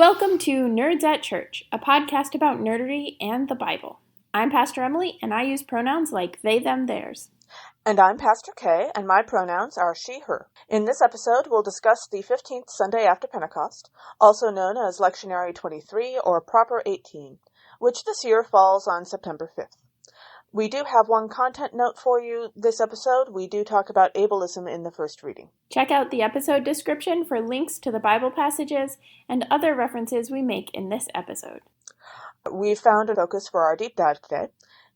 Welcome to Nerds at Church, a podcast about nerdery and the Bible. I'm Pastor Emily, and I use pronouns like they, them, theirs. And I'm Pastor Kay, and my pronouns are she, her. In this episode, we'll discuss the 15th Sunday after Pentecost, also known as Lectionary 23 or Proper 18, which this year falls on September 5th. We do have one content note for you this episode. We do talk about ableism in the first reading. Check out the episode description for links to the Bible passages and other references we make in this episode. We've found a focus for our deep dive today: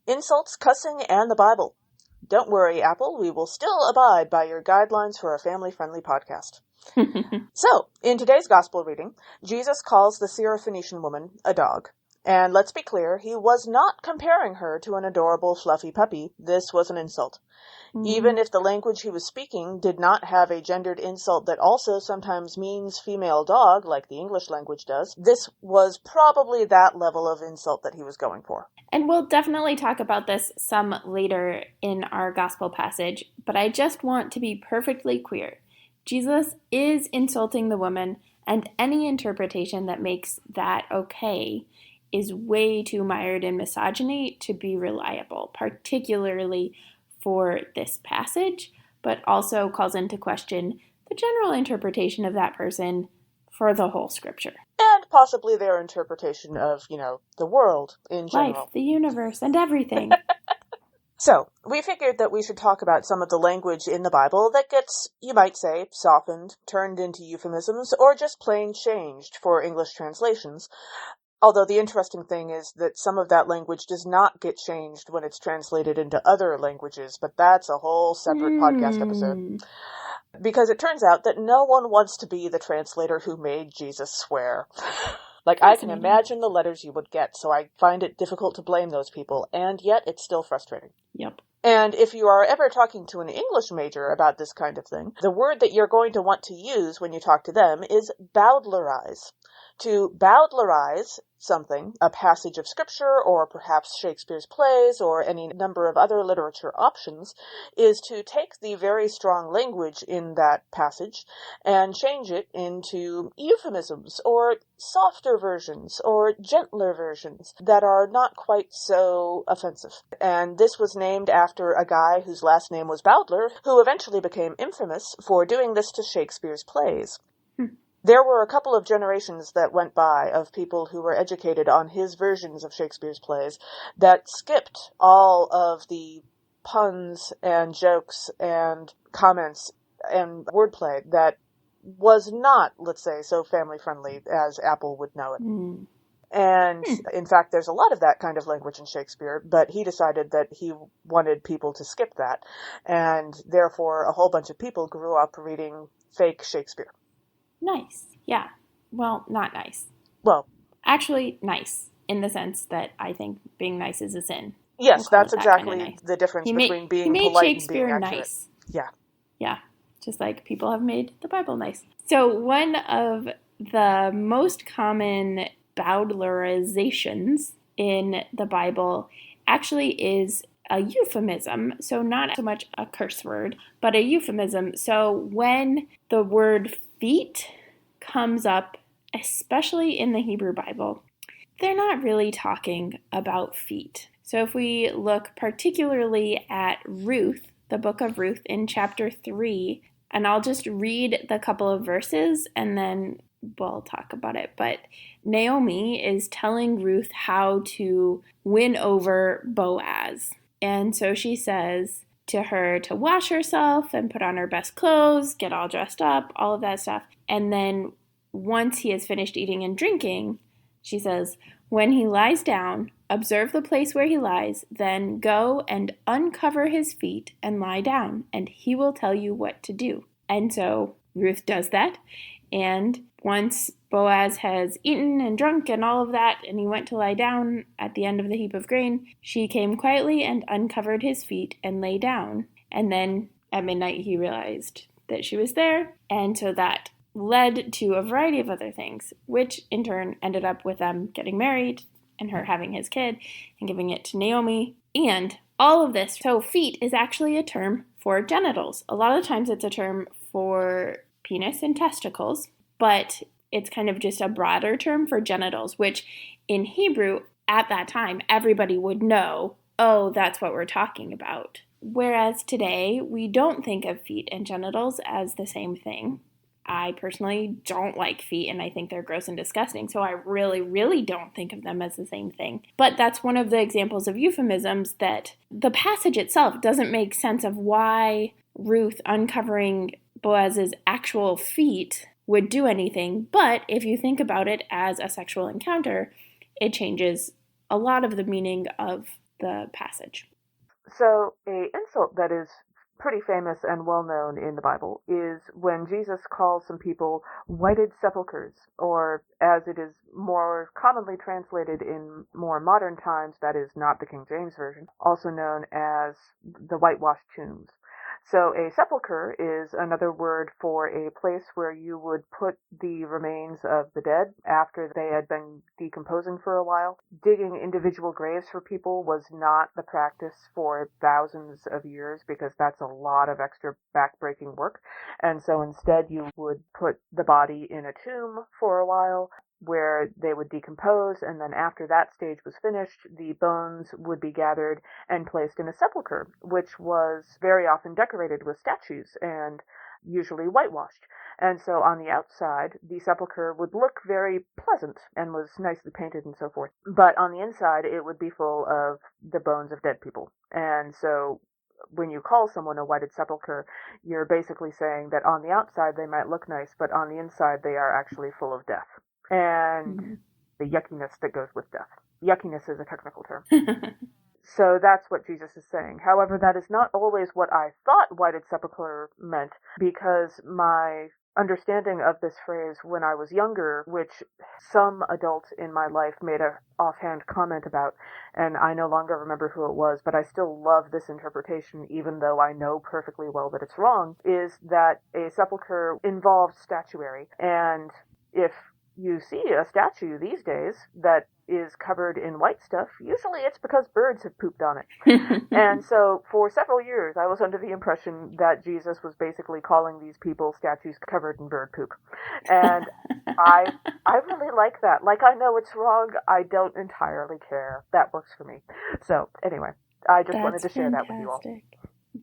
insults, cussing, and the Bible. Don't worry, Apple, we will still abide by your guidelines for a family-friendly podcast. So, in today's gospel reading, Jesus calls the Syrophoenician woman a dog. And let's be clear, he was not comparing her to an adorable, fluffy puppy. This was an insult. Even if the language he was speaking did not have a gendered insult that also sometimes means female dog, like the English language does, this was probably that level of insult that he was going for. And we'll definitely talk about this some later in our gospel passage, but I just want to be perfectly clear. Jesus is insulting the woman, and any interpretation that makes that okay is way too mired in misogyny to be reliable, particularly for this passage, but also calls into question the general interpretation of that person for the whole scripture. And possibly their interpretation of, the world in general. Life, the universe, and everything. So, we figured that we should talk about some of the language in the Bible that gets, you might say, softened, turned into euphemisms, or just plain changed for English translations. Although the interesting thing is that some of that language does not get changed when it's translated into other languages, but that's a whole separate podcast episode. Because it turns out that no one wants to be the translator who made Jesus swear. I can imagine the letters you would get, so I find it difficult to blame those people, and yet it's still frustrating. Yep. And if you are ever talking to an English major about this kind of thing, the word that you're going to want to use when you talk to them is bowdlerize. To bowdlerize something, a passage of scripture, or perhaps Shakespeare's plays, or any number of other literature options, is to take the very strong language in that passage and change it into euphemisms, or softer versions, or gentler versions that are not quite so offensive. And this was named after a guy whose last name was Bowdler, who eventually became infamous for doing this to Shakespeare's plays. There were a couple of generations that went by of people who were educated on his versions of Shakespeare's plays that skipped all of the puns and jokes and comments and wordplay that was not, let's say, so family-friendly as Apple would know it. And, in fact, there's a lot of that kind of language in Shakespeare, but he decided that he wanted people to skip that, and therefore a whole bunch of people grew up reading fake Shakespeare. Nice. Yeah. Well, not nice. Well, actually nice, in the sense that I think being nice is a sin. Yes, that's exactly nice. The difference between being polite Shakespeare and being accurate. Nice. Yeah. Yeah. Just like people have made the Bible nice. So one of the most common bowdlerizations in the Bible actually is a euphemism, so not so much a curse word, but a euphemism. So when the word feet comes up, especially in the Hebrew Bible, they're not really talking about feet. So if we look particularly at Ruth, the book of Ruth in chapter 3, and I'll just read the couple of verses and then we'll talk about it. But Naomi is telling Ruth how to win over Boaz. And so she says to her to wash herself and put on her best clothes, get all dressed up, all of that stuff. And then once he has finished eating and drinking, she says, when he lies down, observe the place where he lies, then go and uncover his feet and lie down, and he will tell you what to do. And so Ruth does that. And once Boaz has eaten and drunk and all of that, and he went to lie down at the end of the heap of grain, she came quietly and uncovered his feet and lay down. And then at midnight he realized that she was there. And so that led to a variety of other things, which in turn ended up with them getting married and her having his kid and giving it to Naomi. And all of this, so feet is actually a term for genitals. A lot of times it's a term for penis and testicles, but it's kind of just a broader term for genitals, which in Hebrew at that time, everybody would know, oh, that's what we're talking about. Whereas today, we don't think of feet and genitals as the same thing. I personally don't like feet and I think they're gross and disgusting, so I really, really don't think of them as the same thing. But that's one of the examples of euphemisms that the passage itself doesn't make sense of why Ruth uncovering Boaz's actual feet would do anything. But if you think about it as a sexual encounter, it changes a lot of the meaning of the passage. So, a insult that is pretty famous and well known in the Bible is when Jesus calls some people whited sepulchres, or as it is more commonly translated in more modern times, that is not the King James Version, also known as the whitewashed tombs. So a sepulcher is another word for a place where you would put the remains of the dead after they had been decomposing for a while. Digging individual graves for people was not the practice for thousands of years because that's a lot of extra backbreaking work. And so instead you would put the body in a tomb for a while where they would decompose, and then after that stage was finished, the bones would be gathered and placed in a sepulcher, which was very often decorated with statues and usually whitewashed. And so on the outside, the sepulcher would look very pleasant and was nicely painted and so forth. But on the inside, it would be full of the bones of dead people. And so when you call someone a whited sepulcher, you're basically saying that on the outside they might look nice, but on the inside they are actually full of death. And the yuckiness that goes with death. Yuckiness is a technical term. So that's what Jesus is saying. However, that is not always what I thought whited sepulcher meant, because my understanding of this phrase when I was younger, which some adult in my life made a offhand comment about, and I no longer remember who it was, but I still love this interpretation even though I know perfectly well that it's wrong, is that a sepulcher involves statuary. And if you see a statue these days that is covered in white stuff, usually it's because birds have pooped on it. And so for several years, I was under the impression that Jesus was basically calling these people statues covered in bird poop. And I really like that. Like, I know it's wrong. I don't entirely care. That works for me. So anyway, I just wanted to share that with you all.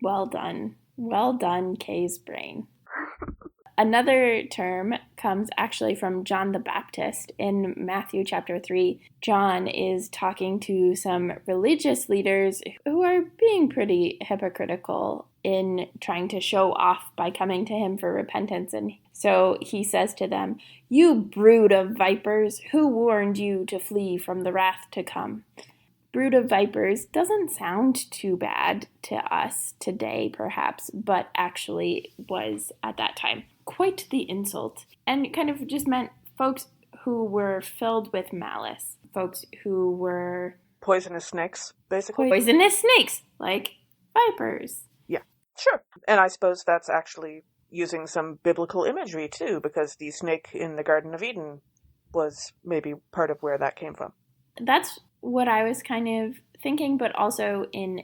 Well done. Well done, Kay's brain. Another term comes actually from John the Baptist. In Matthew chapter 3, John is talking to some religious leaders who are being pretty hypocritical in trying to show off by coming to him for repentance. And so he says to them, "You brood of vipers, who warned you to flee from the wrath to come?" Brood of vipers doesn't sound too bad to us today, perhaps, but actually was at that time quite the insult, and kind of just meant folks who were filled with malice, folks who were poisonous snakes, basically. Poisonous snakes, like vipers. Yeah, sure. And I suppose that's actually using some biblical imagery too, because the snake in the Garden of Eden was maybe part of where that came from. That's what I was kind of thinking, but also in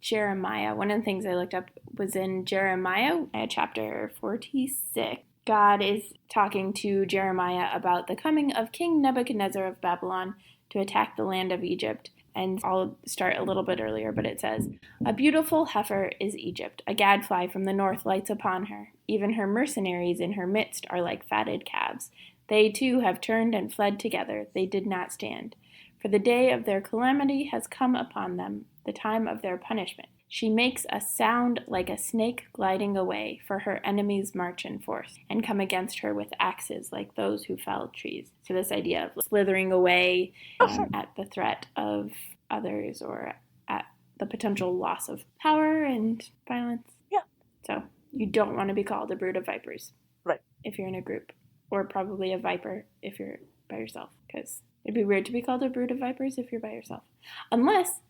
Jeremiah. One of the things I looked up was in Jeremiah chapter 46. God is talking to Jeremiah about the coming of King Nebuchadnezzar of Babylon to attack the land of Egypt. And I'll start a little bit earlier, but it says, "A beautiful heifer is Egypt. A gadfly from the north lights upon her. Even her mercenaries in her midst are like fatted calves. They too have turned and fled together. They did not stand. For the day of their calamity has come upon them, the time of their punishment. She makes a sound like a snake gliding away, for her enemies march in force, and come against her with axes like those who fell trees." So this idea of slithering away at the threat of others or at the potential loss of power and violence. Yeah. So you don't want to be called a brood of vipers. Right. If you're in a group. Or probably a viper if you're by yourself, because it'd be weird to be called a brood of vipers if you're by yourself. Unless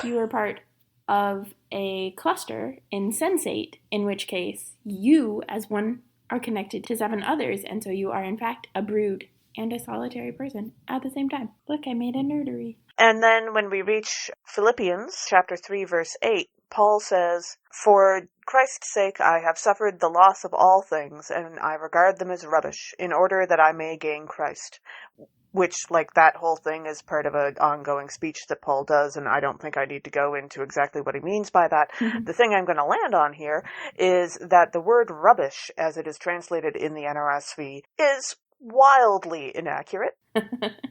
you were part of a cluster insensate, in which case you, as one, are connected to 7 others, and so you are, in fact, a brood and a solitary person at the same time. Look, I made a nerdery. And then when we reach Philippians chapter 3, verse 8, Paul says, "For Christ's sake I have suffered the loss of all things, and I regard them as rubbish, in order that I may gain Christ." Which, like, that whole thing is part of an ongoing speech that Paul does, and I don't think I need to go into exactly what he means by that. The thing I'm going to land on here is that the word rubbish, as it is translated in the NRSV, is wildly inaccurate.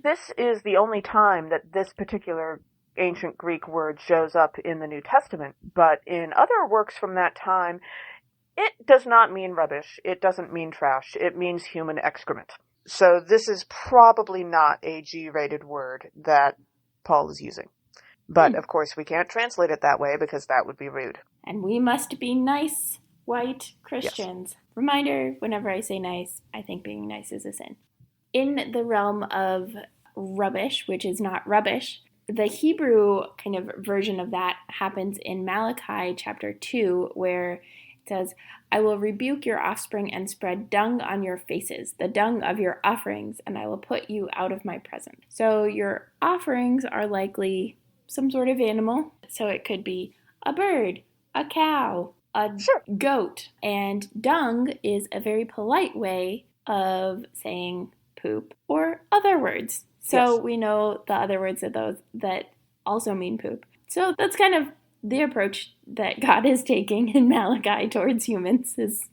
This is the only time that this particular ancient Greek word shows up in the New Testament, but in other works from that time, it does not mean rubbish. It doesn't mean trash. It means human excrement. So this is probably not a G-rated word that Paul is using. But, of course, we can't translate it that way because that would be rude. And we must be nice, white Christians. Yes. Reminder, whenever I say nice, I think being nice is a sin. In the realm of rubbish, which is not rubbish, the Hebrew kind of version of that happens in Malachi chapter 2, where it says, "I will rebuke your offspring and spread dung on your faces, the dung of your offerings, and I will put you out of my presence." So your offerings are likely some sort of animal. So it could be a bird, a cow, a goat. And dung is a very polite way of saying poop or other words. So we know the other words of those that also mean poop. So that's kind of the approach that God is taking in Malachi towards humans is,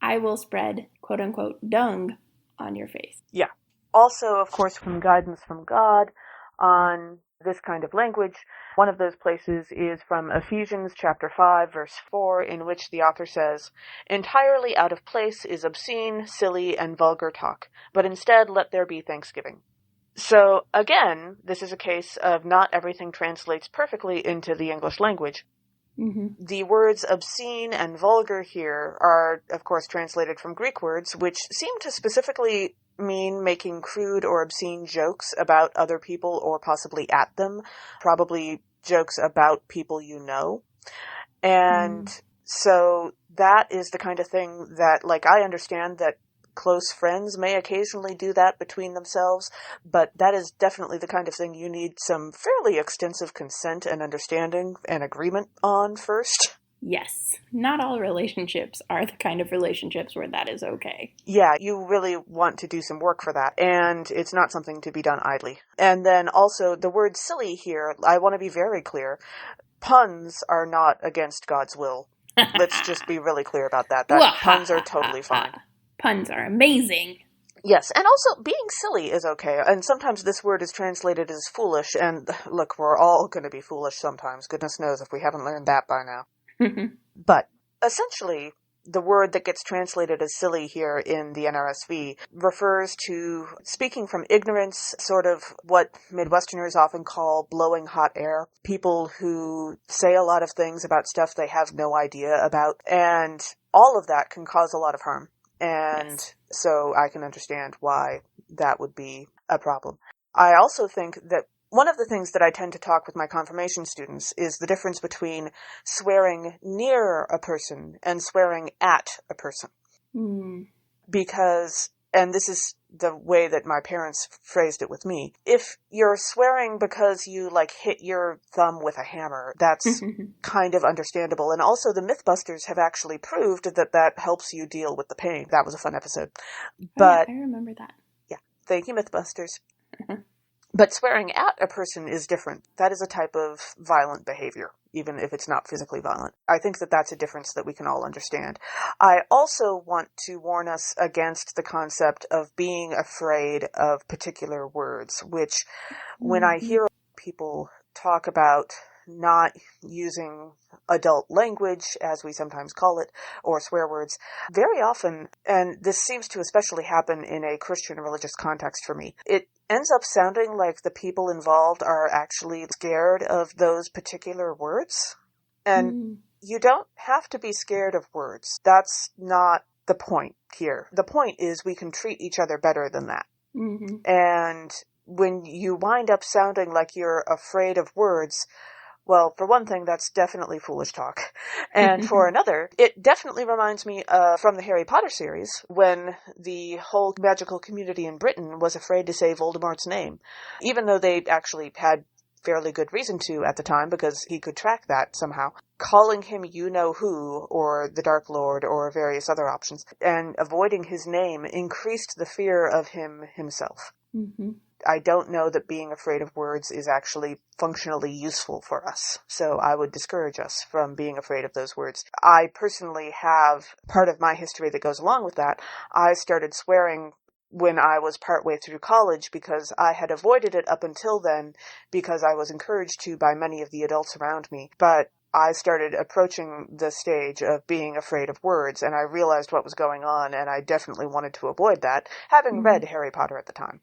I will spread, quote unquote, dung on your face. Yeah. Also, of course, from guidance from God on this kind of language, one of those places is from Ephesians chapter 5, verse 4, in which the author says, "Entirely out of place is obscene, silly, and vulgar talk, but instead let there be thanksgiving." So, again, this is a case of not everything translates perfectly into the English language. Mm-hmm. The words obscene and vulgar here are, of course, translated from Greek words, which seem to specifically mean making crude or obscene jokes about other people or possibly at them, probably jokes about people you know. And so that is the kind of thing that, like, I understand that close friends may occasionally do that between themselves, but that is definitely the kind of thing you need some fairly extensive consent and understanding and agreement on first. Yes. Not all relationships are the kind of relationships where that is okay. Yeah, you really want to do some work for that, and it's not something to be done idly. And then also, the word silly here, I want to be very clear. Puns are not against God's will. Let's just be really clear about that. Puns are totally fine. Puns are amazing. Yes, and also being silly is okay. And sometimes this word is translated as foolish, and look, we're all going to be foolish sometimes. Goodness knows if we haven't learned that by now. But essentially, the word that gets translated as silly here in the NRSV refers to speaking from ignorance, sort of what Midwesterners often call blowing hot air. People who say a lot of things about stuff they have no idea about, and all of that can cause a lot of harm. And so I can understand why that would be a problem. I also think that one of the things that I tend to talk with my confirmation students is the difference between swearing near a person and swearing at a person. Because, and this is the way that my parents phrased it with me, if you're swearing because you, like, hit your thumb with a hammer, that's kind of understandable. And also the Mythbusters have actually proved that that helps you deal with the pain. That was a fun episode. But I remember that. Yeah. Thank you, Mythbusters. But swearing at a person is different. That is a type of violent behavior, even if it's not physically violent. I think that that's a difference that we can all understand. I also want to warn us against the concept of being afraid of particular words, which when I hear people talk about not using adult language, as we sometimes call it, or swear words, very often, and this seems to especially happen in a Christian religious context for me, it ends up sounding like the people involved are actually scared of those particular words. And you don't have to be scared of words. That's not the point here. The point is we can treat each other better than that. And when you wind up sounding like you're afraid of words, well, for one thing, that's definitely foolish talk. And for another, it definitely reminds me from the Harry Potter series when the whole magical community in Britain was afraid to say Voldemort's name, even though they actually had fairly good reason to at the time because he could track that somehow. Calling him you-know-who or the Dark Lord or various other options and avoiding his name increased the fear of him himself. Mm-hmm. I don't know that being afraid of words is actually functionally useful for us, so I would discourage us from being afraid of those words. I personally have part of my history that goes along with that. I started swearing when I was partway through college because I had avoided it up until then because I was encouraged to by many of the adults around me. But I started approaching the stage of being afraid of words, and I realized what was going on, and I definitely wanted to avoid that, having read Harry Potter at the time.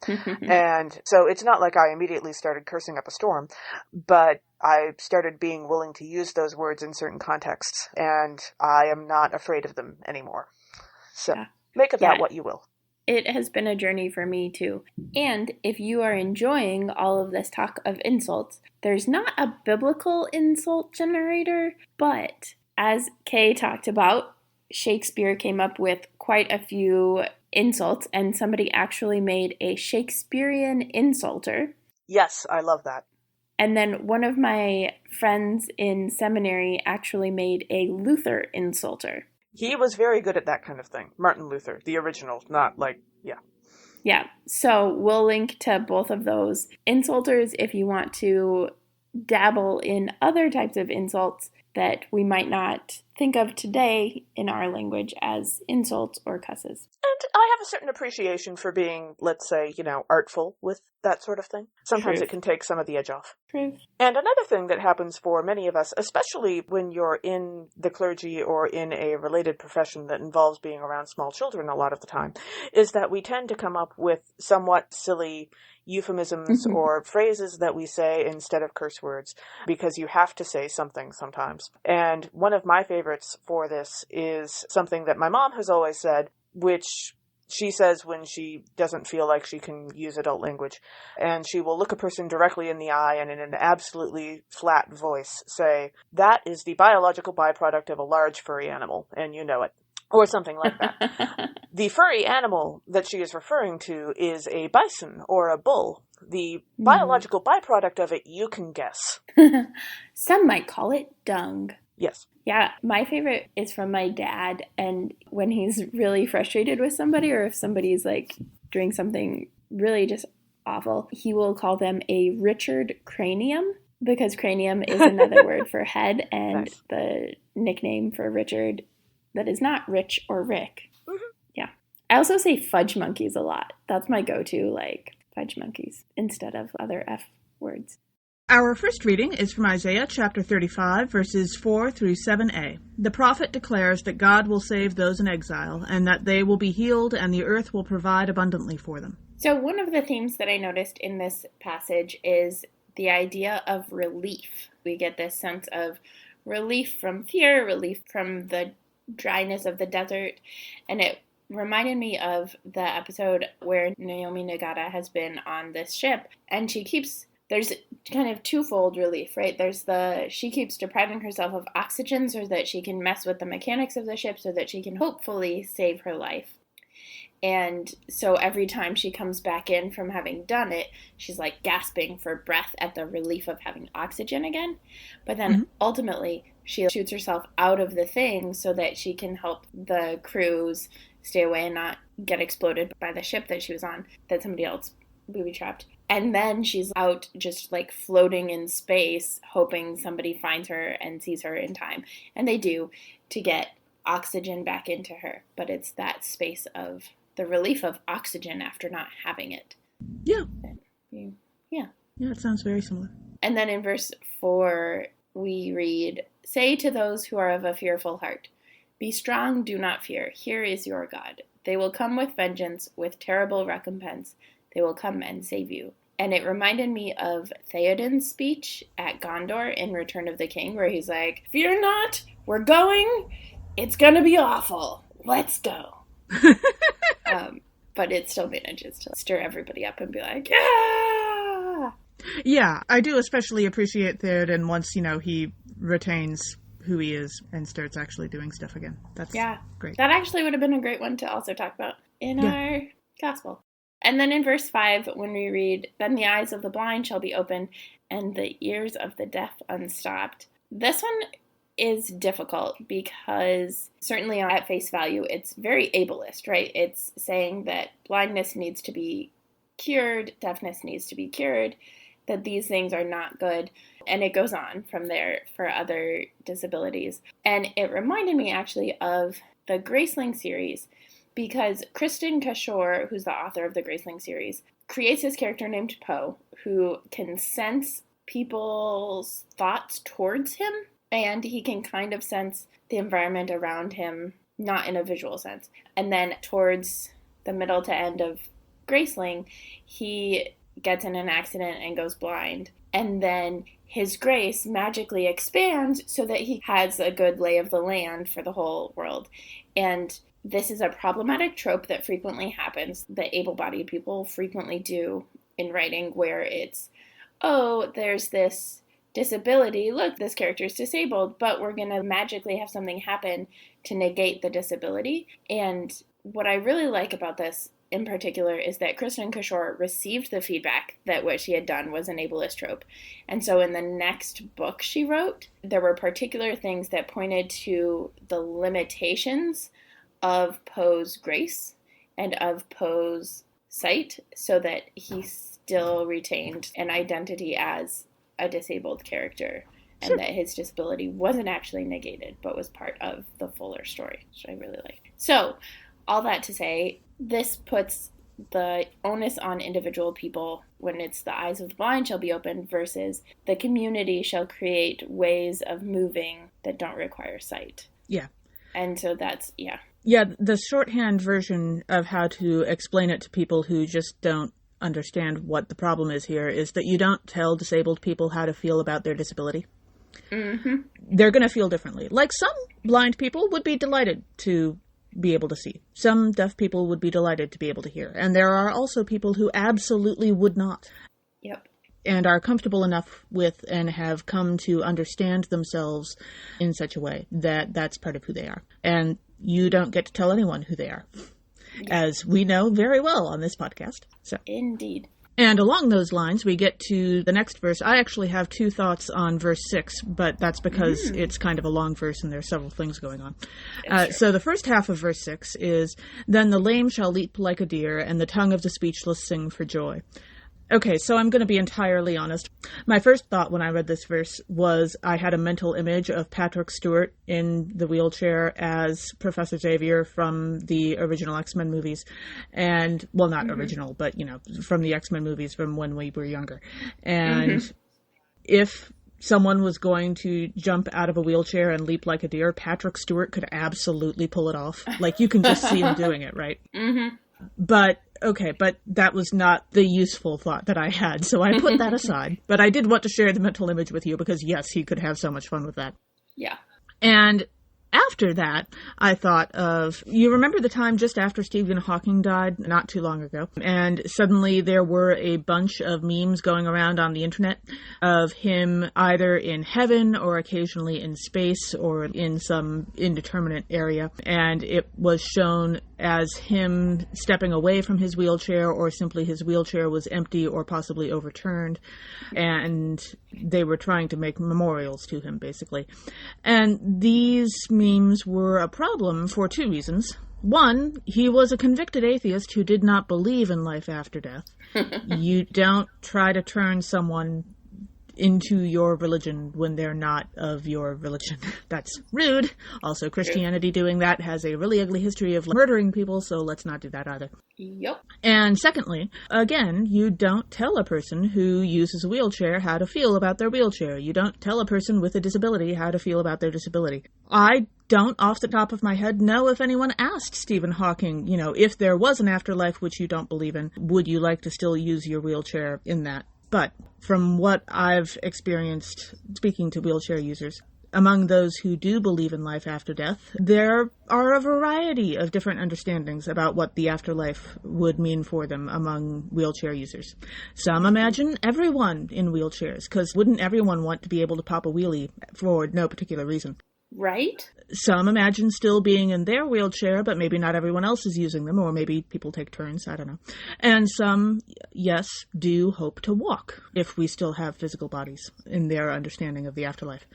And so it's not like I immediately started cursing up a storm, but I started being willing to use those words in certain contexts, and I am not afraid of them anymore. So make of that what you will. It has been a journey for me too. And if you are enjoying all of this talk of insults, there's not a biblical insult generator, but as Kay talked about, Shakespeare came up with quite a few insults, and somebody actually made a Shakespearean insulter. Yes, I love that. And then one of my friends in seminary actually made a Luther insulter. He was very good at that kind of thing. Martin Luther, the original, not like, Yeah, so we'll link to both of those insulters if you want to dabble in other types of insults that we might not think of today in our language as insults or cusses. And I have a certain appreciation for being, let's say, artful with that sort of thing. Sometimes Truth. It can take some of the edge off. Truth. And another thing that happens for many of us, especially when you're in the clergy or in a related profession that involves being around small children a lot of the time, is that we tend to come up with somewhat silly euphemisms or phrases that we say instead of curse words because you have to say something sometimes. And one of my favorites for this is something that my mom has always said, which she says when she doesn't feel like she can use adult language. And she will look a person directly in the eye and in an absolutely flat voice say, "That is the biological byproduct of a large furry animal, and you know it." Or something like that. The furry animal that she is referring to is a bison or a bull. The biological byproduct of it, you can guess. Some might call it dung. Yes. Yeah, my favorite is from my dad, and when he's really frustrated with somebody or if somebody's like doing something really just awful, he will call them a Richard cranium because cranium is another word for head, and nice. The nickname for Richard that is not Rich or Rick. Yeah. I also say fudge monkeys a lot. That's my go-to, like fudge monkeys instead of other F words. Our first reading is from Isaiah chapter 35, verses 4 through 7a. The prophet declares that God will save those in exile, and that they will be healed, and the earth will provide abundantly for them. So one of the themes that I noticed in this passage is the idea of relief. We get this sense of relief from fear, relief from the dryness of the desert, and it reminded me of the episode where Naomi Nagata has been on this ship, and there's kind of twofold relief, right? She keeps depriving herself of oxygen so that she can mess with the mechanics of the ship so that she can hopefully save her life. And so every time she comes back in from having done it, she's like gasping for breath at the relief of having oxygen again. But then ultimately she shoots herself out of the thing so that she can help the crews stay away and not get exploded by the ship that she was on, that somebody else booby-trapped. And then she's out just like floating in space, hoping somebody finds her and sees her in time. And they do, to get oxygen back into her. But it's that space of the relief of oxygen after not having it. Yeah. Yeah. Yeah, it sounds very similar. And then in verse 4, we read, "Say to those who are of a fearful heart, be strong, do not fear. Here is your God. They will come with vengeance, with terrible recompense. They will come and save you." And it reminded me of Theoden's speech at Gondor in Return of the King, where he's like, "Fear not, we're going. It's going to be awful. Let's go." But it still manages to stir everybody up and be like, yeah! Yeah, I do especially appreciate Theoden once, he retains who he is and starts actually doing stuff again. That's great. That actually would have been a great one to also talk about in our gospel. And then in verse 5, when we read, "Then the eyes of the blind shall be opened, and the ears of the deaf unstopped." This one is difficult because certainly at face value, it's very ableist, right? It's saying that blindness needs to be cured, deafness needs to be cured, that these things are not good. And it goes on from there for other disabilities. And it reminded me actually of the Graceling series, because Kristen Cashore, who's the author of the Graceling series, creates this character named Poe who can sense people's thoughts towards him, and he can kind of sense the environment around him, not in a visual sense. And then towards the middle to end of Graceling, he gets in an accident and goes blind. And then his grace magically expands so that he has a good lay of the land for the whole world. And this is a problematic trope that frequently happens, that able-bodied people frequently do in writing, where it's, oh, there's this disability, look, this character is disabled, but we're going to magically have something happen to negate the disability. And what I really like about this in particular is that Kristen Cashore received the feedback that what she had done was an ableist trope. And so in the next book she wrote, there were particular things that pointed to the limitations of Poe's grace and of Poe's sight, so that he still retained an identity as a disabled character, and Sure. that his disability wasn't actually negated, but was part of the fuller story, which I really like. So, all that to say, this puts the onus on individual people when it's the eyes of the blind shall be opened versus the community shall create ways of moving that don't require sight. Yeah. And so that's, yeah. Yeah, the shorthand version of how to explain it to people who just don't understand what the problem is here is that you don't tell disabled people how to feel about their disability. Mm-hmm. They're going to feel differently. Like some blind people would be delighted to be able to see. Some deaf people would be delighted to be able to hear. And there are also people who absolutely would not. Yep. And are comfortable enough with and have come to understand themselves in such a way that that's part of who they are. And you don't get to tell anyone who they are, as we know very well on this podcast. So, Indeed. and along those lines, we get to the next verse. I actually have two thoughts on verse 6, but that's because it's kind of a long verse and there's several things going on. So the first half of verse 6 is, "Then the lame shall leap like a deer, and the tongue of the speechless sing for joy." Okay, so I'm going to be entirely honest. My first thought when I read this verse was I had a mental image of Patrick Stewart in the wheelchair as Professor Xavier from the original X-Men movies. And, well, not original, but, you know, from the X-Men movies from when we were younger. And if someone was going to jump out of a wheelchair and leap like a deer, Patrick Stewart could absolutely pull it off. Like, you can just see him doing it, right? But, okay, but that was not the useful thought that I had, so I put that aside. But I did want to share the mental image with you because, yes, he could have so much fun with that. Yeah. And after that, I thought of, you remember the time just after Stephen Hawking died, not too long ago, and suddenly there were a bunch of memes going around on the internet of him either in heaven or occasionally in space or in some indeterminate area, and it was shown as him stepping away from his wheelchair, or simply his wheelchair was empty or possibly overturned, and they were trying to make memorials to him, basically. And these memes were a problem for two reasons. One, he was a convicted atheist who did not believe in life after death. You don't try to turn someone into your religion when they're not of your religion. That's rude. Also, Christianity doing that has a really ugly history of murdering people, so let's not do that either. Yep. And secondly, again, you don't tell a person who uses a wheelchair how to feel about their wheelchair. You don't tell a person with a disability how to feel about their disability. I don't, off the top of my head, know if anyone asked Stephen Hawking, you know, if there was an afterlife which you don't believe in, would you like to still use your wheelchair in that? But from what I've experienced speaking to wheelchair users, among those who do believe in life after death, there are a variety of different understandings about what the afterlife would mean for them among wheelchair users. Some imagine everyone in wheelchairs, because wouldn't everyone want to be able to pop a wheelie for no particular reason? Right? Some imagine still being in their wheelchair, but maybe not everyone else is using them, or maybe people take turns, I don't know. And some, yes, do hope to walk, if we still have physical bodies in their understanding of the afterlife.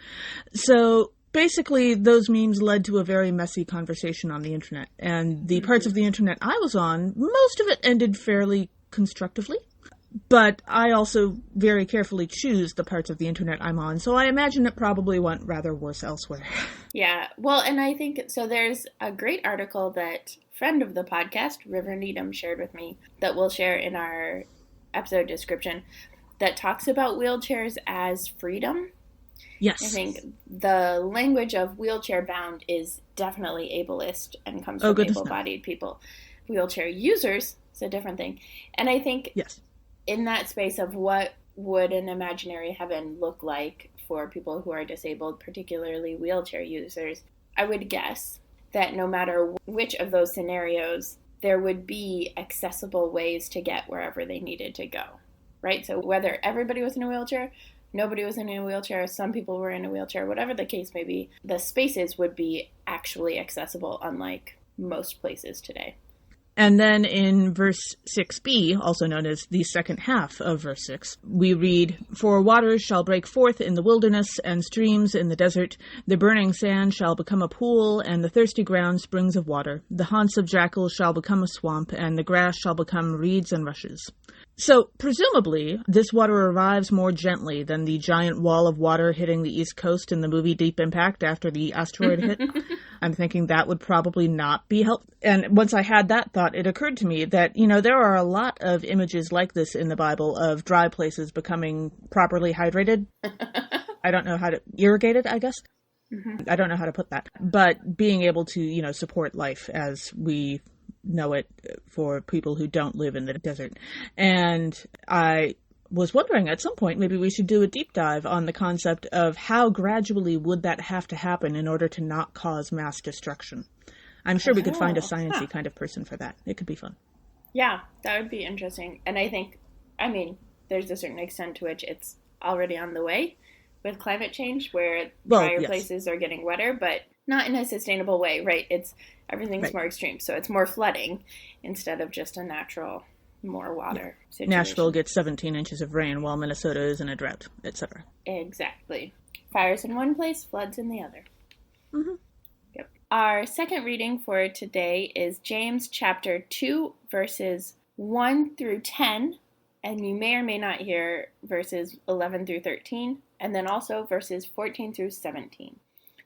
So basically, those memes led to a very messy conversation on the internet. And the parts of the internet I was on, most of it ended fairly constructively. But I also very carefully choose the parts of the internet I'm on, so I imagine it probably went rather worse elsewhere. Yeah, well, and I think, so there's a great article that friend of the podcast, River Needham, shared with me that we'll share in our episode description that talks about wheelchairs as freedom. Yes. I think the language of wheelchair bound is definitely ableist and comes from able-bodied people. Wheelchair users is a different thing. And I think yes. In that space of what would an imaginary heaven look like for people who are disabled, particularly wheelchair users, I would guess that no matter which of those scenarios, there would be accessible ways to get wherever they needed to go, right? So whether everybody was in a wheelchair, nobody was in a wheelchair, some people were in a wheelchair, whatever the case may be, the spaces would be actually accessible, unlike most places today. And then in verse 6b, also known as the second half of verse 6, we read, "For waters shall break forth in the wilderness, and streams in the desert. The burning sand shall become a pool, and the thirsty ground springs of water. The haunts of jackals shall become a swamp, and the grass shall become reeds and rushes." So, presumably, this water arrives more gently than the giant wall of water hitting the East Coast in the movie Deep Impact after the asteroid hit. I'm thinking that would probably not be helpful. And once I had that thought, it occurred to me that, there are a lot of images like this in the Bible of dry places becoming properly hydrated. I don't know how to... irrigated, I guess? Mm-hmm. I don't know how to put that. But being able to, support life as we know it for people who don't live in the desert. And I was wondering at some point, maybe we should do a deep dive on the concept of how gradually would that have to happen in order to not cause mass destruction. I'm sure we could find a sciencey kind of person for that. It could be fun. Yeah, that would be interesting. And I think, there's a certain extent to which it's already on the way with climate change, where drier places are getting wetter, but not in a sustainable way, right? Everything's more extreme, so it's more flooding instead of just a natural, more water situation. Nashville gets 17 inches of rain while Minnesota is in a drought, etc. Exactly. Fires in one place, floods in the other. Mm-hmm. Yep. Our second reading for today is James chapter 2, verses 1 through 10, and you may or may not hear verses 11 through 13, and then also verses 14 through 17.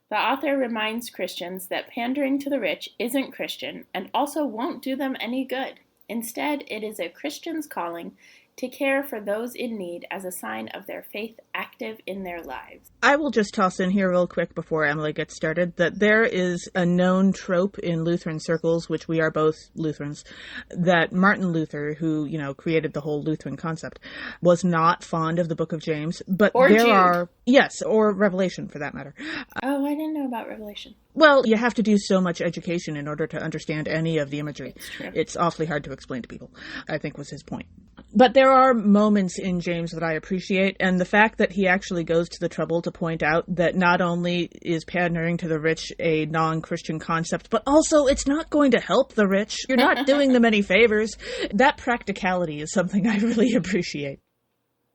The author reminds Christians that pandering to the rich isn't Christian and also won't do them any good. Instead, it is a Christian's calling to care for those in need as a sign of their faith active in their lives. I will just toss in here real quick before Emily gets started that there is a known trope in Lutheran circles, which we are both Lutherans, that Martin Luther, who, created the whole Lutheran concept, was not fond of the book of James. But or there Jude. are... Yes, or Revelation, for that matter. Oh, I didn't know about Revelation. Well, you have to do so much education in order to understand any of the imagery. It's true. It's awfully hard to explain to people, I think was his point. But there are moments in James that I appreciate, and the fact that he actually goes to the trouble to point out that not only is pandering to the rich a non-Christian concept, but also it's not going to help the rich. You're not doing them any favors. That practicality is something I really appreciate.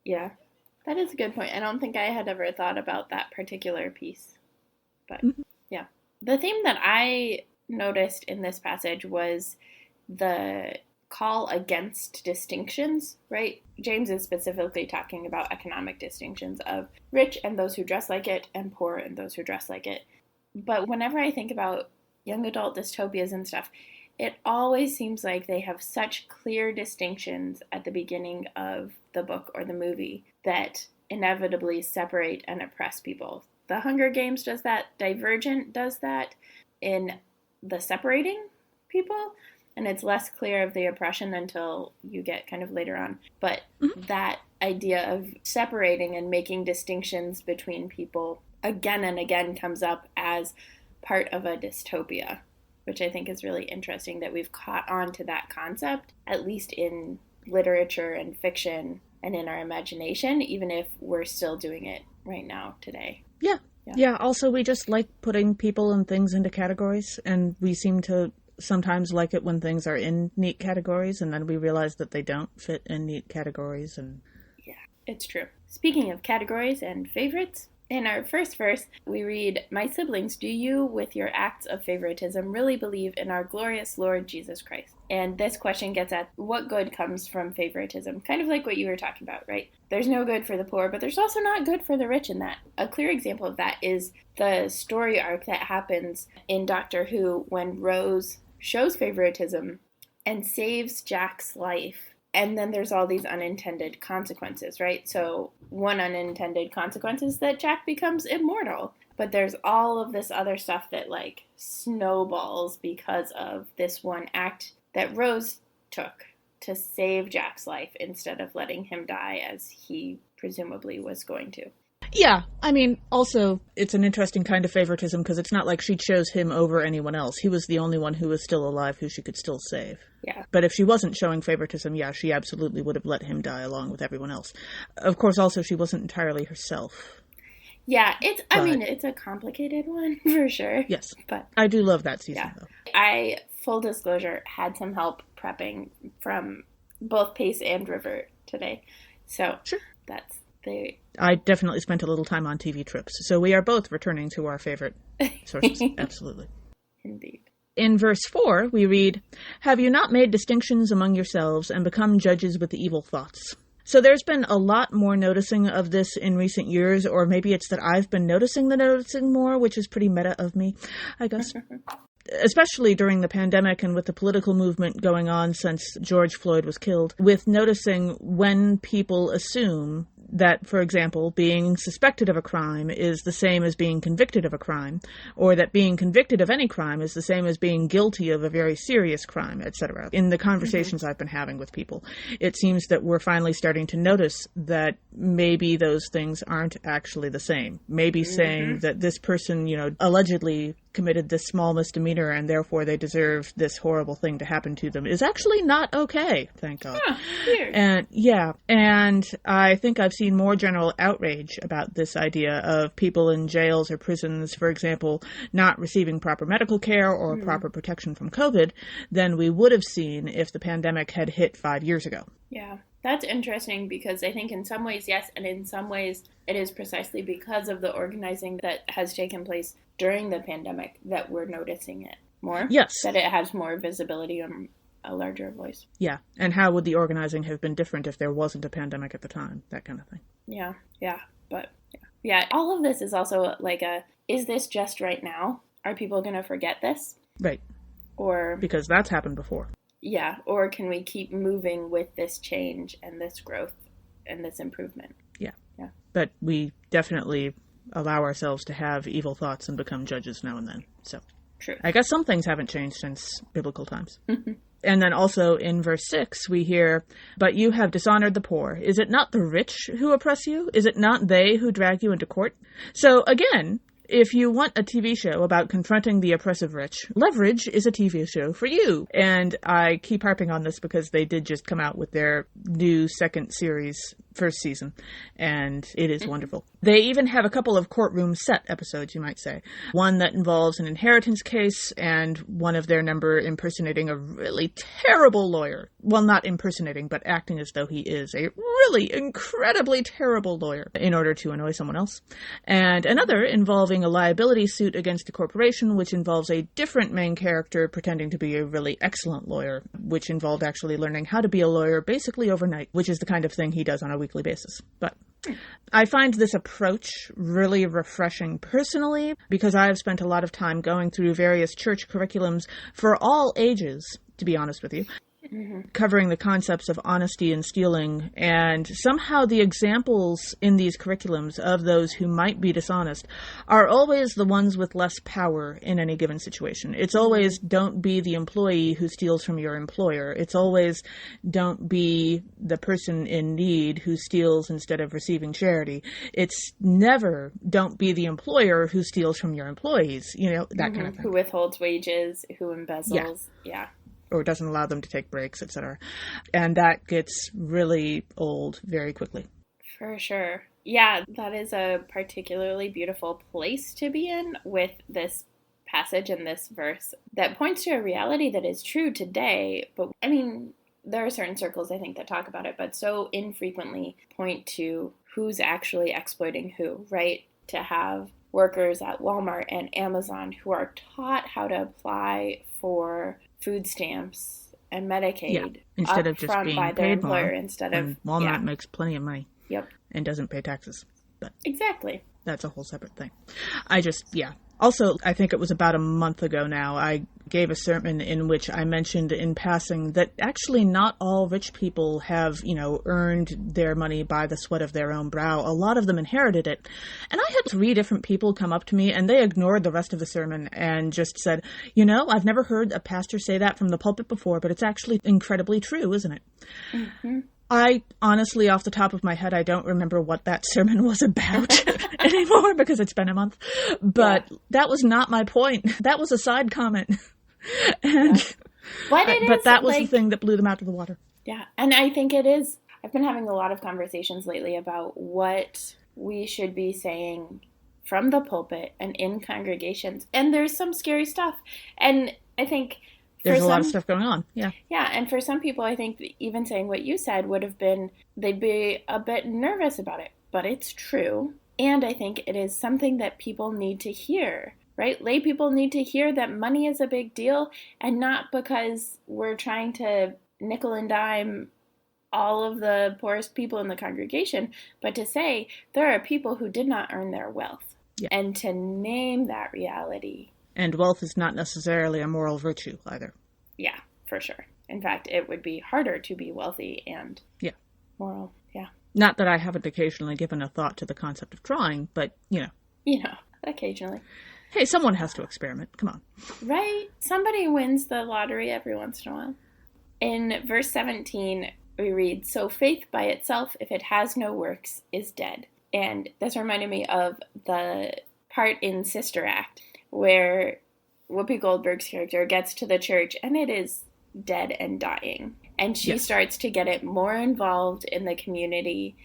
Yeah, that is a good point. I don't think I had ever thought about that particular piece. But, yeah. The theme that I noticed in this passage was the call against distinctions, right? James is specifically talking about economic distinctions of rich and those who dress like it, and poor and those who dress like it. But whenever I think about young adult dystopias and stuff, it always seems like they have such clear distinctions at the beginning of the book or the movie that inevitably separate and oppress people. The Hunger Games does that. Divergent does that in the separating people. And it's less clear of the oppression until you get kind of later on. But that idea of separating and making distinctions between people again and again comes up as part of a dystopia, which I think is really interesting that we've caught on to that concept, at least in literature and fiction and in our imagination, even if we're still doing it right now today. Yeah. Yeah, also we just like putting people and things into categories, and we seem to sometimes like it when things are in neat categories, and then we realize that they don't fit in neat categories. And yeah, it's true. Speaking of categories and favorites, in our first verse, we read, "My siblings, do you, with your acts of favoritism, really believe in our glorious Lord Jesus Christ?" And this question gets at what good comes from favoritism, kind of like what you were talking about, right? There's no good for the poor, but there's also not good for the rich in that. A clear example of that is the story arc that happens in Doctor Who when Rose shows favoritism and saves Jack's life. And then there's all these unintended consequences, right? So one unintended consequence is that Jack becomes immortal. But there's all of this other stuff that like snowballs because of this one act that Rose took to save Jack's life instead of letting him die as he presumably was going to. yeah, I mean, also, it's an interesting kind of favoritism because it's not like she chose him over anyone else. He was the only one who was still alive who she could still save. Yeah. But if she wasn't showing favoritism, yeah, she absolutely would have let him die along with everyone else. Of course, also, she wasn't entirely herself. Yeah, it's a complicated one for sure. Yes. But I do love that season, though. I, full disclosure, had some help prepping from both Pace and River today. So sure. That's the... I definitely spent a little time on TV trips, so we are both returning to our favorite sources. Absolutely. Indeed. In verse 4, we read, "Have you not made distinctions among yourselves and become judges with the evil thoughts?" So there's been a lot more noticing of this in recent years, or maybe it's that I've been noticing more, which is pretty meta of me, I guess. Especially during the pandemic and with the political movement going on since George Floyd was killed, with noticing when people assume that, for example, being suspected of a crime is the same as being convicted of a crime, or that being convicted of any crime is the same as being guilty of a very serious crime, etc. In the conversations I've been having with people, it seems that we're finally starting to notice that maybe those things aren't actually the same. Maybe saying that this person, allegedly committed this small misdemeanor and therefore they deserve this horrible thing to happen to them is actually not okay, thank God. Weird. And I think I've seen more general outrage about this idea of people in jails or prisons, for example, not receiving proper medical care or proper protection from COVID than we would have seen if the pandemic had hit 5 years ago. Yeah. That's interesting because I think in some ways, yes, and in some ways it is precisely because of the organizing that has taken place during the pandemic that we're noticing it more. Yes. That it has more visibility and a larger voice. Yeah, and how would the organizing have been different if there wasn't a pandemic at the time? That kind of thing. Yeah, but all of this is also like is this just right now? Are people going to forget this? Right. Or... because that's happened before. Yeah, or can we keep moving with this change and this growth and this improvement? Yeah. But we definitely allow ourselves to have evil thoughts and become judges now and then. So true. I guess some things haven't changed since biblical times. And then also in verse 6, we hear, "But you have dishonored the poor. Is it not the rich who oppress you? Is it not they who drag you into court?" So again, if you want a TV show about confronting the oppressive rich, Leverage is a TV show for you. And I keep harping on this because they did just come out with their new second series, first season, and it is wonderful. They even have a couple of courtroom set episodes, you might say. One that involves an inheritance case and one of their number impersonating a really terrible lawyer. Well, not impersonating, but acting as though he is a really incredibly terrible lawyer in order to annoy someone else. And another involving a liability suit against a corporation, which involves a different main character pretending to be a really excellent lawyer, which involved actually learning how to be a lawyer basically overnight, which is the kind of thing he does on a weekly basis. But I find this approach really refreshing personally because I have spent a lot of time going through various church curriculums for all ages, to be honest with you. Covering the concepts of honesty and stealing, and somehow the examples in these curriculums of those who might be dishonest are always the ones with less power in any given situation. It's always don't be the employee who steals from your employer. It's always don't be the person in need who steals instead of receiving charity. It's never don't be the employer who steals from your employees, that kind of thing. Who withholds wages, who embezzles. Yeah. Or doesn't allow them to take breaks, etc. And that gets really old very quickly. For sure. Yeah, that is a particularly beautiful place to be in with this passage and this verse that points to a reality that is true today. But I mean, there are certain circles I think that talk about it, but so infrequently point to who's actually exploiting who, right? To have workers at Walmart and Amazon who are taught how to apply for food stamps and Medicaid instead up of just front being by their paid employer more, instead and of Walmart makes plenty of money. Yep. And doesn't pay taxes. But exactly. That's a whole separate thing. Also, I think it was about a month ago now, I gave a sermon in which I mentioned in passing that actually not all rich people have, earned their money by the sweat of their own brow. A lot of them inherited it. And I had 3 different people come up to me and they ignored the rest of the sermon and just said, I've never heard a pastor say that from the pulpit before, but it's actually incredibly true, isn't it? Mm-hmm. I honestly, off the top of my head, I don't remember what that sermon was about anymore because it's been a month. But That was not my point. That was a side comment. And but that was the thing that blew them out of the water. Yeah, and I think it is. I've been having a lot of conversations lately about what we should be saying from the pulpit and in congregations. And there's some scary stuff. And I think there's a lot of stuff going on. Yeah. Yeah. And for some people, I think even saying what you said would have been, they'd be a bit nervous about it. But it's true. And I think it is something that people need to hear, right? Lay people need to hear that money is a big deal, and not because we're trying to nickel and dime all of the poorest people in the congregation, but to say there are people who did not earn their wealth. Yeah. And to name that reality. And wealth is not necessarily a moral virtue either. Yeah, for sure. In fact, it would be harder to be wealthy and moral. Yeah. Not that I haven't occasionally given a thought to the concept of trying, but, occasionally. Hey, someone has to experiment. Come on. Right? Somebody wins the lottery every once in a while. In verse 17, we read, "So faith by itself, if it has no works, is dead." And this reminded me of the part in Sister Act where Whoopi Goldberg's character gets to the church and it is dead and dying. And she starts to get it more involved in the community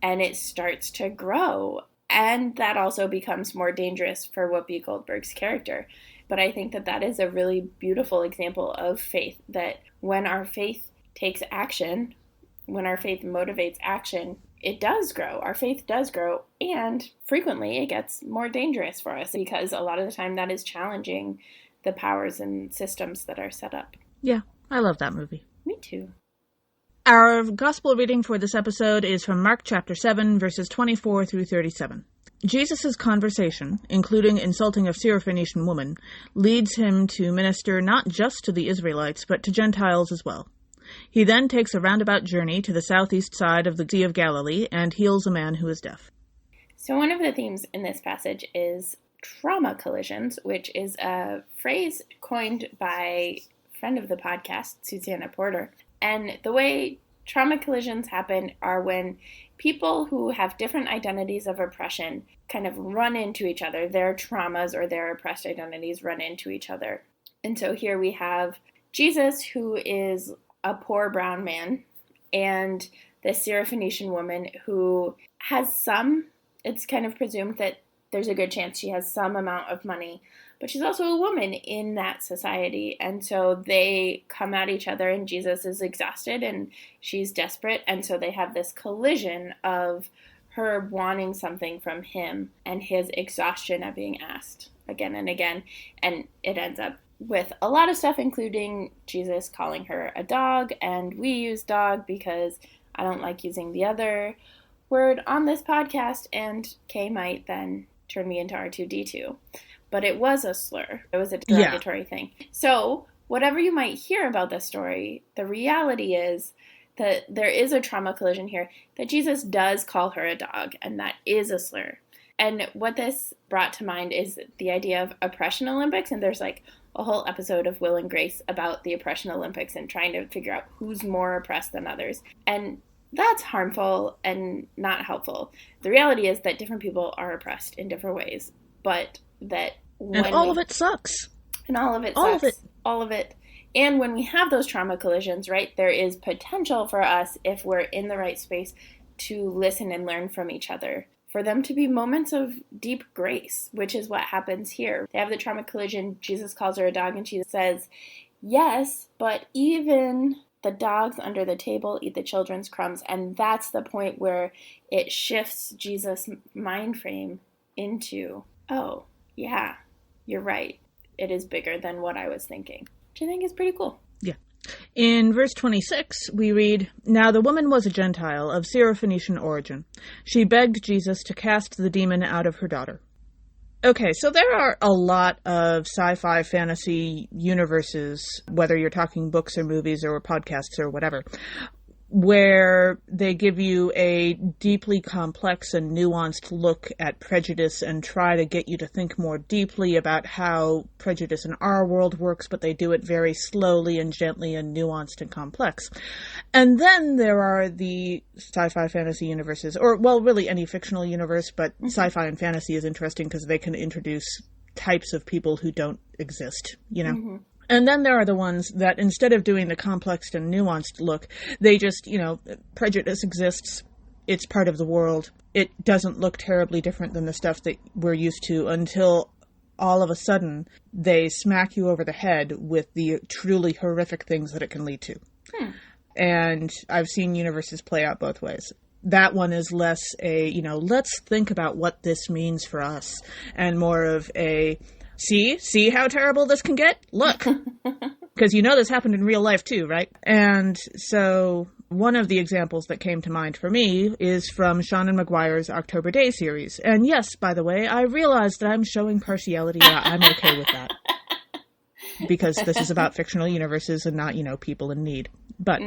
and it starts to grow. And that also becomes more dangerous for Whoopi Goldberg's character. But I think that that is a really beautiful example of faith, that when our faith takes action, when our faith motivates action, it does grow. Our faith does grow, and frequently it gets more dangerous for us because a lot of the time that is challenging the powers and systems that are set up. Yeah, I love that movie. Me too. Our gospel reading for this episode is from Mark chapter 7, verses 24 through 37. Jesus' conversation, including insulting a Syrophoenician woman, leads him to minister not just to the Israelites, but to Gentiles as well. He then takes a roundabout journey to the southeast side of the Sea of Galilee and heals a man who is deaf. So one of the themes in this passage is trauma collisions, which is a phrase coined by a friend of the podcast, Susanna Porter. And the way trauma collisions happen are when people who have different identities of oppression kind of run into each other. Their traumas or their oppressed identities run into each other. And so here we have Jesus, who is a poor brown man, and the Syrophoenician woman who has some, it's kind of presumed that there's a good chance she has some amount of money, but she's also a woman in that society. And so they come at each other and Jesus is exhausted and she's desperate. And so they have this collision of her wanting something from him and his exhaustion at being asked again and again. And it ends up with a lot of stuff, including Jesus calling her a dog. And we use dog because I don't like using the other word on this podcast. And Kay might then turn me into R2D2. But it was a slur. It was a derogatory thing. So whatever you might hear about this story, the reality is that there is a trauma collision here, that Jesus does call her a dog, and that is a slur. And what this brought to mind is the idea of oppression Olympics, and there's like a whole episode of Will and Grace about the oppression Olympics and trying to figure out who's more oppressed than others. And that's harmful and not helpful. The reality is that different people are oppressed in different ways, but that and all of it sucks. And all of it sucks. All of it. And when we have those trauma collisions, right, there is potential for us, if we're in the right space, to listen and learn from each other, for them to be moments of deep grace, which is what happens here. They have the trauma collision. Jesus calls her a dog, and she says, yes, but even the dogs under the table eat the children's crumbs. And that's the point where it shifts Jesus' mind frame into, oh, yeah, you're right. It is bigger than what I was thinking, which I think is pretty cool. Yeah. In verse 26, we read, Now the woman was a Gentile of Syrophoenician origin. She begged Jesus to cast the demon out of her daughter. Okay, so there are a lot of sci-fi fantasy universes, whether you're talking books or movies or podcasts or whatever, where they give you a deeply complex and nuanced look at prejudice and try to get you to think more deeply about how prejudice in our world works, but they do it very slowly and gently and nuanced and complex. And then there are the sci-fi fantasy universes, or, well, really any fictional universe, but sci-fi and fantasy is interesting because they can introduce types of people who don't exist, you know? Mm-hmm. And then there are the ones that, instead of doing the complex and nuanced look, they just, prejudice exists. It's part of the world. It doesn't look terribly different than the stuff that we're used to until all of a sudden they smack you over the head with the truly horrific things that it can lead to. And I've seen universes play out both ways. That one is less a, let's think about what this means for us, and more of a, See how terrible this can get? Look. Because this happened in real life too, right? And so one of the examples that came to mind for me is from Sean and McGuire's October Day series. And yes, by the way, I realize that I'm showing partiality. I'm okay with that. Because this is about fictional universes and not, people in need. But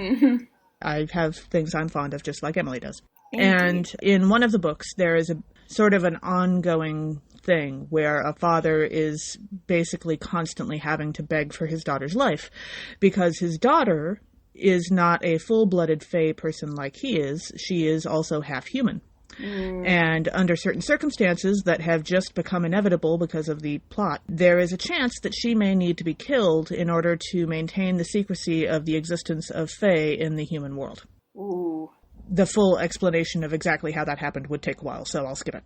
I have things I'm fond of, just like Emily does. Indeed. And in one of the books, there is a sort of an ongoing thing where a father is basically constantly having to beg for his daughter's life because his daughter is not a full-blooded Fae person like he is. She is also half human. And under certain circumstances that have just become inevitable because of the plot, there is a chance that she may need to be killed in order to maintain the secrecy of the existence of Fae in the human world. Ooh. The full explanation of exactly how that happened would take a while, so I'll skip it.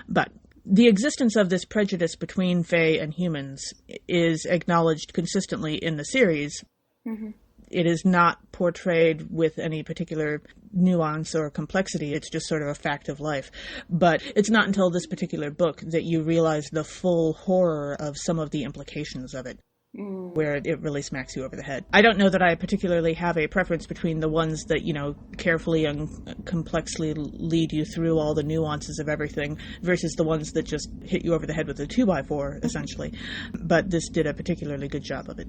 But the existence of this prejudice between Fae and humans is acknowledged consistently in the series. Mm-hmm. It is not portrayed with any particular nuance or complexity. It's just sort of a fact of life. But it's not until this particular book that you realize the full horror of some of the implications of it, where it really smacks you over the head. I don't know that I particularly have a preference between the ones that, carefully and complexly lead you through all the nuances of everything versus the ones that just hit you over the head with a 2x4, essentially. But this did a particularly good job of it.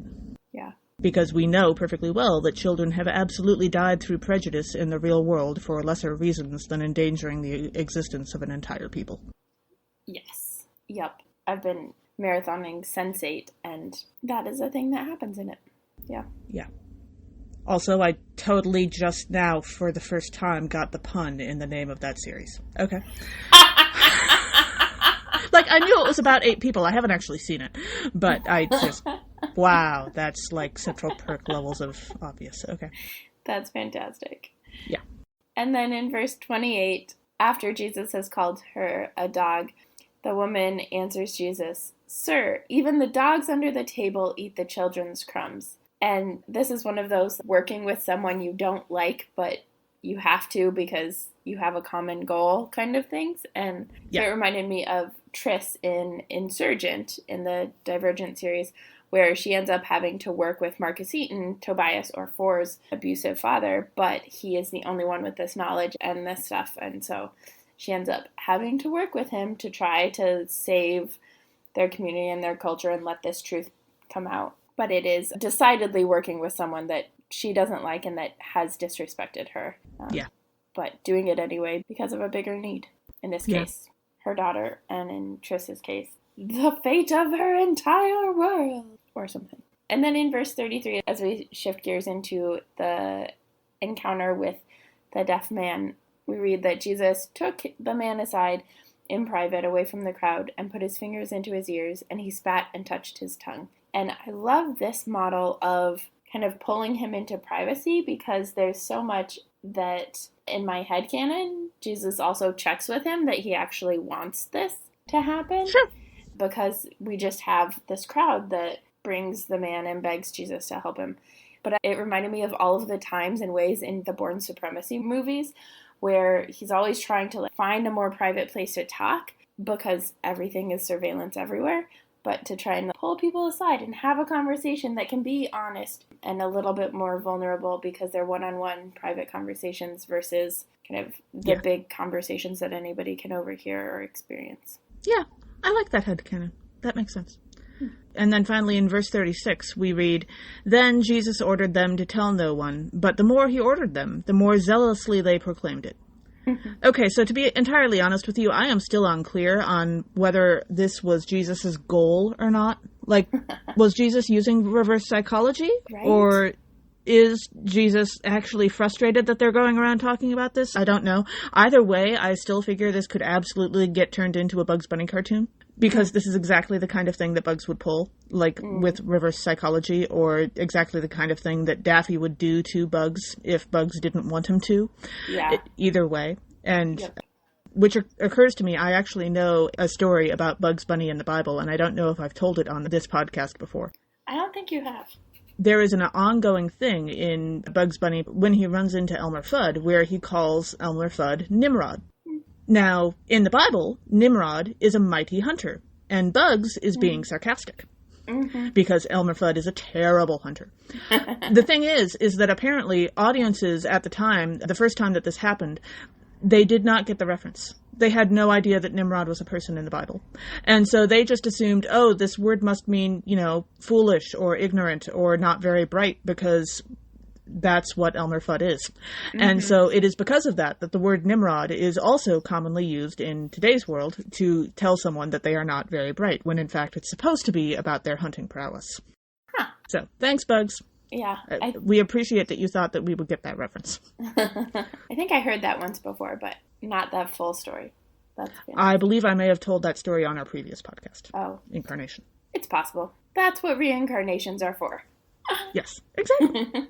Yeah. Because we know perfectly well that children have absolutely died through prejudice in the real world for lesser reasons than endangering the existence of an entire people. Yes. Yep. I've been marathoning Sense8, and that is a thing that happens in it. Yeah. Yeah. Also, I totally just now, for the first time, got the pun in the name of that series. Okay. I knew it was about 8 people. I haven't actually seen it. But I just, wow, that's like Central Perk levels of obvious. Okay. That's fantastic. Yeah. And then in verse 28, after Jesus has called her a dog, the woman answers Jesus, Sir, even the dogs under the table eat the children's crumbs. And this is one of those working with someone you don't like, but you have to because you have a common goal kind of things. And so it reminded me of Triss in Insurgent in the Divergent series, where she ends up having to work with Marcus Eaton, Tobias or Four's abusive father, but he is the only one with this knowledge and this stuff. And so she ends up having to work with him to try to save their community and their culture and let this truth come out. But it is decidedly working with someone that she doesn't like and that has disrespected her. But doing it anyway because of a bigger need. In this case, her daughter, and in Triss's case, the fate of her entire world, or something. And then in verse 33, as we shift gears into the encounter with the deaf man, we read that Jesus took the man aside in private away from the crowd and put his fingers into his ears, and he spat and touched his tongue. And I love this model of kind of pulling him into privacy, because there's so much that in my headcanon, Jesus also checks with him that he actually wants this to happen. Sure. Because we just have this crowd that brings the man and begs Jesus to help him. But it reminded me of all of the times and ways in the Born Supremacy movies where he's always trying to find a more private place to talk because everything is surveillance everywhere, but to try and pull people aside and have a conversation that can be honest and a little bit more vulnerable because they're one-on-one private conversations versus kind of the big conversations that anybody can overhear or experience. Yeah, I like that headcanon. That makes sense. And then finally in verse 36, we read, "Then Jesus ordered them to tell no one, but the more he ordered them, the more zealously they proclaimed it." Okay, so to be entirely honest with you, I am still unclear on whether this was Jesus's goal or not. Like, was Jesus using reverse psychology? Right. Or is Jesus actually frustrated that they're going around talking about this? I don't know. Either way, I still figure this could absolutely get turned into a Bugs Bunny cartoon. Because this is exactly the kind of thing that Bugs would pull, like with reverse psychology, or exactly the kind of thing that Daffy would do to Bugs if Bugs didn't want him to. Yeah. Either way. And which occurs to me, I actually know a story about Bugs Bunny in the Bible, and I don't know if I've told it on this podcast before. I don't think you have. There is an ongoing thing in Bugs Bunny when he runs into Elmer Fudd, where he calls Elmer Fudd Nimrod. Now, in the Bible, Nimrod is a mighty hunter, and Bugs is being sarcastic. Because Elmer Fudd is a terrible hunter. The thing is that apparently audiences at the time, the first time that this happened, they did not get the reference. They had no idea that Nimrod was a person in the Bible. And so they just assumed, oh, this word must mean, foolish or ignorant or not very bright, because that's what Elmer Fudd is. And so it is because of that the word Nimrod is also commonly used in today's world to tell someone that they are not very bright, when in fact it's supposed to be about their hunting prowess. Huh. So, thanks, Bugs. Yeah. We appreciate that you thought that we would get that reference. I think I heard that once before, but not that full story. That's fantastic. I believe I may have told that story on our previous podcast. Oh. Incarnation. It's possible. That's what reincarnations are for. Yes, exactly.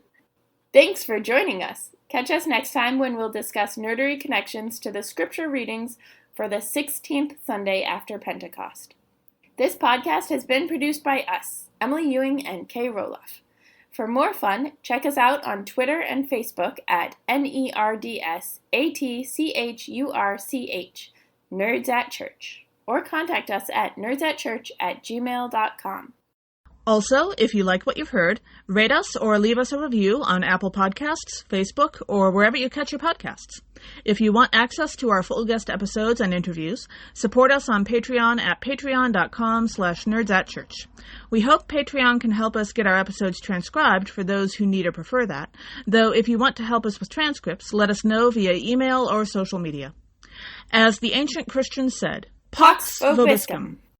Thanks for joining us. Catch us next time when we'll discuss nerdery connections to the scripture readings for the 16th Sunday after Pentecost. This podcast has been produced by us, Emily Ewing and Kay Rohloff. For more fun, check us out on Twitter and Facebook at NERDSATCHURCH, Nerds at Church, or contact us at nerdsatchurch@gmail.com. Also, if you like what you've heard, rate us or leave us a review on Apple Podcasts, Facebook, or wherever you catch your podcasts. If you want access to our full guest episodes and interviews, support us on Patreon at patreon.com/nerdsatchurch. We hope Patreon can help us get our episodes transcribed for those who need or prefer that, though if you want to help us with transcripts, let us know via email or social media. As the ancient Christians said, Pax Vobiscum.